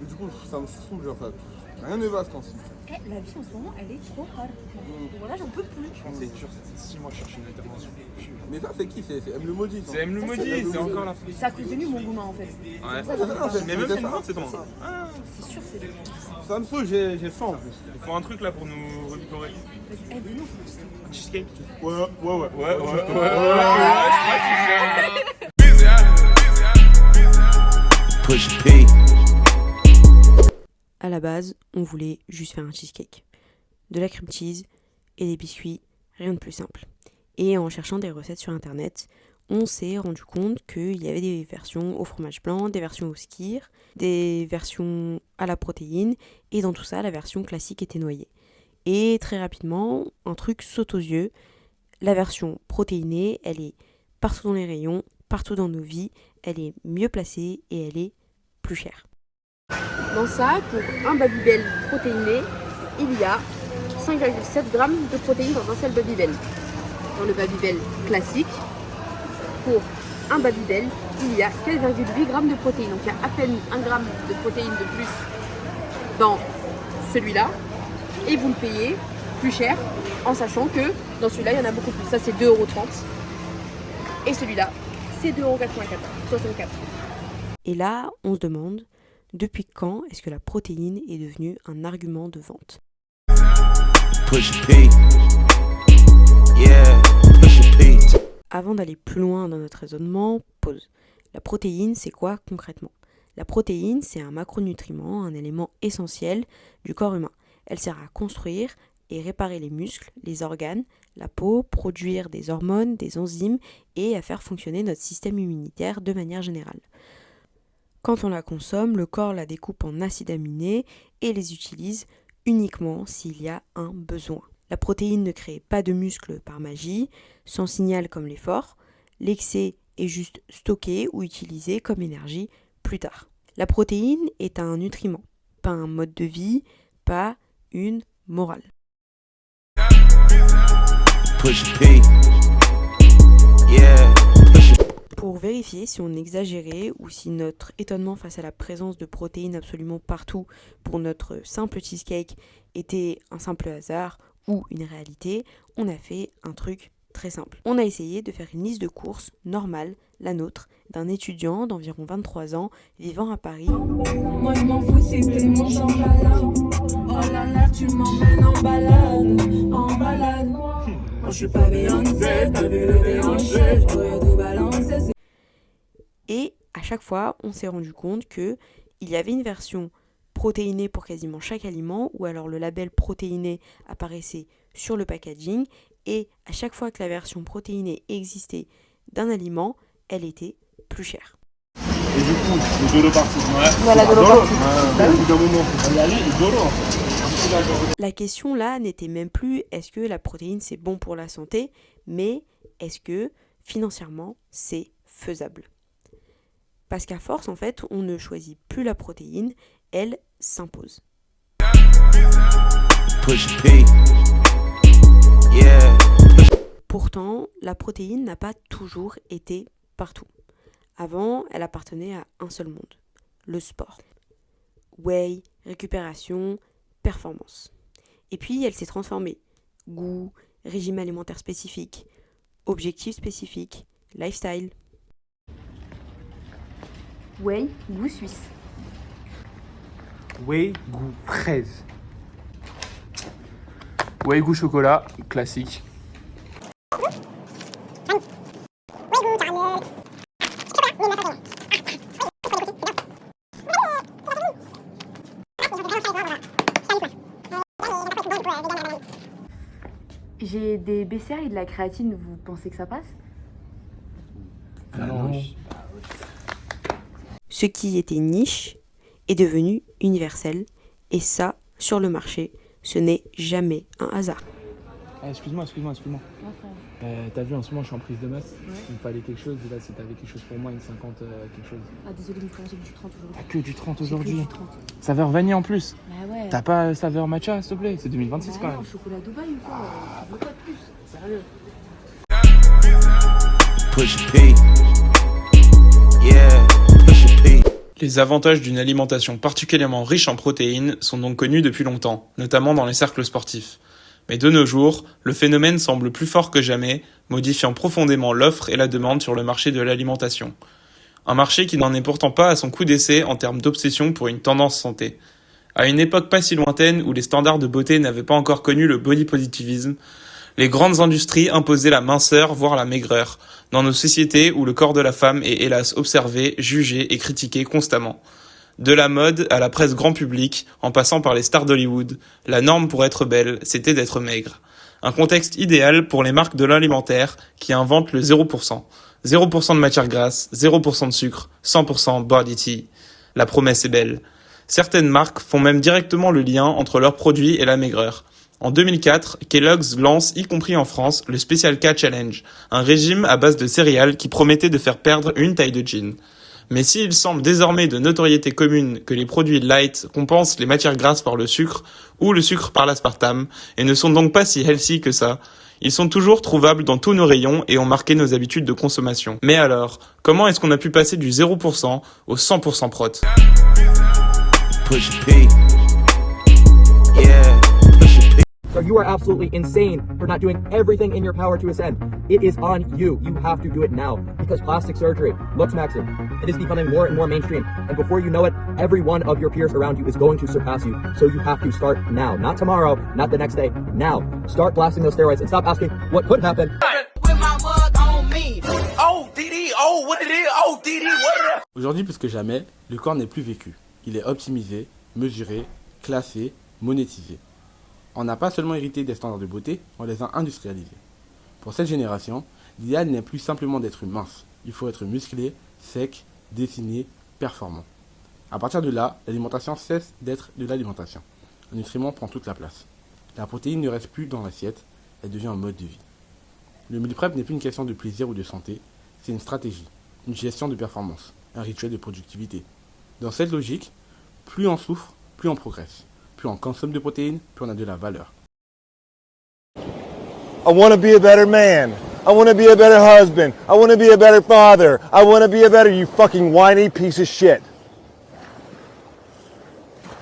Et du coup, ça me saoule en fait. Rien ne va ce temps-ci. La vie en ce moment, elle est trop hard. Voilà, j'en peux plus. C'est dur, ça fait 6 mois que je cherche une intervention. Mais ça, c'est qui? C'est M le maudit. C'est M le maudit, c'est encore la C'est à cause de lui, mon gourmand en fait. Ouais. Mais Mais même c'est moi, c'est toi. C'est sûr, c'est lui. Ça me saoule, j'ai faim en plus. Il faut un truc là pour nous revigorer. Eh, dis-nous. Un cheesecake. Ouais. Push P. À la base, on voulait juste faire un cheesecake. De la cream cheese et des biscuits, rien de plus simple. Et en cherchant des recettes sur internet, on s'est rendu compte qu'il y avait des versions au fromage blanc, des versions au skyr, des versions à la protéine, et dans tout ça, la version classique était noyée. Et très rapidement, un truc saute aux yeux, la version protéinée, elle est partout dans les rayons, partout dans nos vies, elle est mieux placée et elle est plus chère. Dans ça, pour un Babybel protéiné, il y a 5,7 g de protéines dans un seul Babybel. Dans le Babybel classique, pour un Babybel, il y a 4,8 g de protéines. Donc il y a à peine 1 g de protéines de plus dans celui-là. Et vous le payez plus cher en sachant que dans celui-là, il y en a beaucoup plus. Ça, c'est 2,30 €. Et celui-là, c'est 2,64 €. Et là, on se demande, depuis quand est-ce que la protéine est devenue un argument de vente? Push P. Yeah, push P. Avant d'aller plus loin dans notre raisonnement, pause. La protéine, c'est quoi concrètement? La protéine, c'est un macronutriment, un élément essentiel du corps humain. Elle sert à construire et réparer les muscles, les organes, la peau, produire des hormones, des enzymes et à faire fonctionner notre système immunitaire de manière générale. Quand on la consomme, le corps la découpe en acides aminés et les utilise uniquement s'il y a un besoin. La protéine ne crée pas de muscles par magie, sans signal comme l'effort. L'excès est juste stocké ou utilisé comme énergie plus tard. La protéine est un nutriment, pas un mode de vie, pas une morale. Push P. Yeah. Pour vérifier si on exagérait ou si notre étonnement face à la présence de protéines absolument partout pour notre simple cheesecake était un simple hasard ou une réalité, on a fait un truc très simple. On a essayé de faire une liste de courses normale, la nôtre, d'un étudiant d'environ 23 ans vivant à Paris. Moi je m'en fous si c'est mon champala. Oh là là, tu m'emmènes en balade, en balade. Je suis pas Beyoncé, t'as vu le déhanché, je pourrais tout balancer. Et à chaque fois, on s'est rendu compte qu'il y avait une version protéinée pour quasiment chaque aliment, ou alors le label protéiné apparaissait sur le packaging, et à chaque fois que la version protéinée existait d'un aliment, elle était plus chère. Et du coup, le dolo partout. Voilà, dolo partout. Au bout d'un moment, faut y aller, et dolo. La question là n'était même plus est-ce que la protéine c'est bon pour la santé, mais est-ce que financièrement c'est faisable? Parce qu'à force, en fait, on ne choisit plus la protéine, elle s'impose. Push P. Yeah. Pourtant, la protéine n'a pas toujours été partout. Avant, elle appartenait à un seul monde, le sport. Whey, récupération, performance. Et puis, elle s'est transformée. Goût, régime alimentaire spécifique, objectifs spécifiques, lifestyle. Whey, goût suisse. Whey goût fraise. Whey goût chocolat, classique. J'ai des BCA et de la créatine, vous pensez que ça passe? Non. Ce qui était niche est devenu universel, et ça, sur le marché, ce n'est jamais un hasard. Excuse-moi. T'as vu, en ce moment, je suis en prise de masse. Il me fallait quelque chose. Et là, si t'avais quelque chose pour moi, une 50, quelque chose. Ah désolé, mais j'ai du 30 aujourd'hui. T'as que du 30 J'ai aujourd'hui. que du 30. Saveur vanille en plus. Bah ouais. T'as pas saveur matcha, s'il te plaît? C'est 2026 Bah quand non, même. chocolat Dubaï ou quoi? Je veux pas de plus. Sérieux. Push P. Yeah. Push P. Les avantages d'une alimentation particulièrement riche en protéines sont donc connus depuis longtemps, notamment dans les cercles sportifs. Mais de nos jours, le phénomène semble plus fort que jamais, modifiant profondément l'offre et la demande sur le marché de l'alimentation. Un marché qui n'en est pourtant pas à son coup d'essai en termes d'obsession pour une tendance santé. À une époque pas si lointaine où les standards de beauté n'avaient pas encore connu le body positivisme, les grandes industries imposaient la minceur, voire la maigreur, dans nos sociétés où le corps de la femme est hélas observé, jugé et critiqué constamment. De la mode à la presse grand public, en passant par les stars d'Hollywood, la norme pour être belle, c'était d'être maigre. Un contexte idéal pour les marques de l'alimentaire qui inventent le 0%. 0% de matière grasse, 0% de sucre, 100% body tea. La promesse est belle. Certaines marques font même directement le lien entre leurs produits et la maigreur. En 2004, Kellogg's lance, y compris en France, le Special K Challenge, un régime à base de céréales qui promettait de faire perdre une taille de jean. Mais s'il semble désormais de notoriété commune que les produits light compensent les matières grasses par le sucre ou le sucre par l'aspartame et ne sont donc pas si healthy que ça, ils sont toujours trouvables dans tous nos rayons et ont marqué nos habitudes de consommation. Mais alors, comment est-ce qu'on a pu passer du 0% au 100% prot? Push P. Yeah, push P. So you are absolutely insane for not doing everything in your power to ascend. It is on you. You have to do it now because plastic surgery, looks maxing, it is becoming more and more mainstream. And before you know it, every one of your peers around you is going to surpass you. So you have to start now. Not tomorrow, not the next day. Now. Start blasting those steroids and stop asking what could happen. Aujourd'hui, plus que jamais, le corps n'est plus vécu. Il est optimisé, mesuré, classé, monétisé. On n'a pas seulement hérité des standards de beauté, on les a industrialisés. Pour cette génération, l'idéal n'est plus simplement d'être mince. Il faut être musclé, sec, dessiné, performant. À partir de là, l'alimentation cesse d'être de l'alimentation. Le nutriment prend toute la place. La protéine ne reste plus dans l'assiette, elle devient un mode de vie. Le meal prep n'est plus une question de plaisir ou de santé, c'est une stratégie, une gestion de performance, un rituel de productivité. Dans cette logique, plus on souffre, plus on progresse. Plus on consomme de protéines, plus on a de la valeur. I want to be a better man. I want to be a better husband. I want to be a better father. I want to be a better, you fucking whiny piece of shit.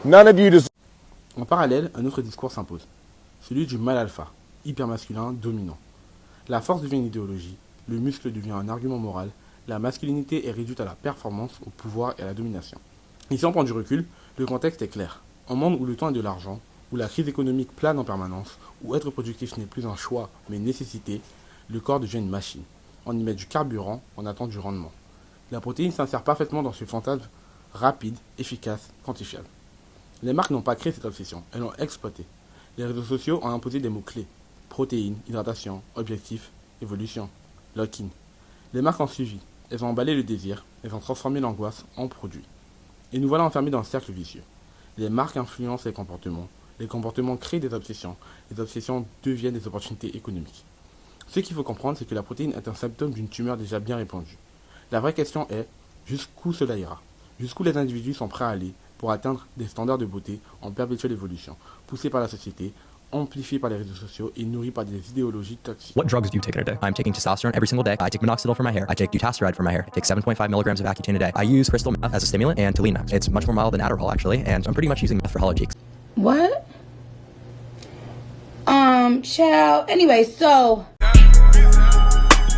None of you deserve. En parallèle, un autre discours s'impose. Celui du mâle alpha, hypermasculin, dominant. La force devient une idéologie, le muscle devient un argument moral, la masculinité est réduite à la performance, au pouvoir et à la domination. Et si on prend du recul, le contexte est clair. Un monde où le temps est de l'argent, où la crise économique plane en permanence, où être productif n'est plus un choix mais une nécessité, le corps devient une machine. On y met du carburant, on attend du rendement. La protéine s'insère parfaitement dans ce fantasme rapide, efficace, quantifiable. Les marques n'ont pas créé cette obsession, elles l'ont exploitée. Les réseaux sociaux ont imposé des mots-clés. Protéines, hydratation, objectif, évolution, lock-in. Les marques ont suivi, elles ont emballé le désir, elles ont transformé l'angoisse en produit. Et nous voilà enfermés dans un cercle vicieux. Les marques influencent les comportements créent des obsessions, les obsessions deviennent des opportunités économiques. Ce qu'il faut comprendre, c'est que la protéine est un symptôme d'une tumeur déjà bien répandue. La vraie question est, jusqu'où cela ira? Jusqu'où les individus sont prêts à aller pour atteindre des standards de beauté en perpétuelle évolution, poussés par la société, amplifiés par les réseaux sociaux et nourris par des idéologies toxiques. What drugs do you take in a day? I'm taking testosterone every single day. I take minoxidil for my hair. I take dutasteride for my hair. I take 7.5 milligrams of Accutane a day. I use crystal meth as a stimulant and Tolina. It's much more mild than Adderall actually, and I'm pretty much using meth for hollow cheeks. What? Child. Anyway, so.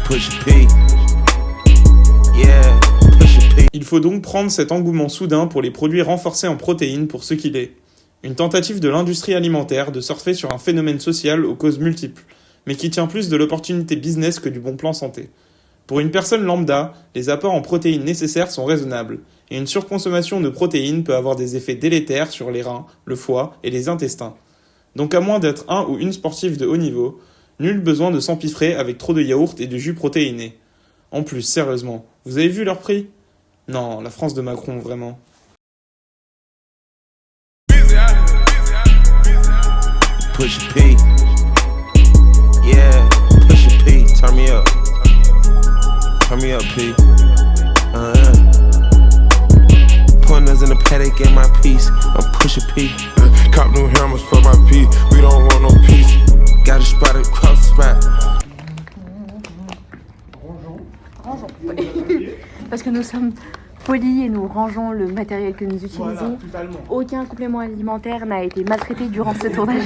Push P. Yeah, push P. Il faut donc prendre cet engouement soudain pour les produits renforcés en protéines pour ce qu'il est. Une tentative de l'industrie alimentaire de surfer sur un phénomène social aux causes multiples, mais qui tient plus de l'opportunité business que du bon plan santé. Pour une personne lambda, les apports en protéines nécessaires sont raisonnables, et une surconsommation de protéines peut avoir des effets délétères sur les reins, le foie et les intestins. Donc à moins d'être un ou une sportive de haut niveau, nul besoin de s'empiffrer avec trop de yaourt et de jus protéinés. En plus, sérieusement, vous avez vu leur prix? Non, la France de Macron, vraiment. Push P. Yeah, push P. Turn me up. Turn me up, P. Pointers in the paddock in my piece. I'm pushing P. Cop new hammers for my P. We don't want no peace. Got a spot across the spot. Parce que nous sommes polis et nous rangeons le matériel que nous utilisons. Voilà, totalement. Aucun complément alimentaire n'a été maltraité durant ce tournage.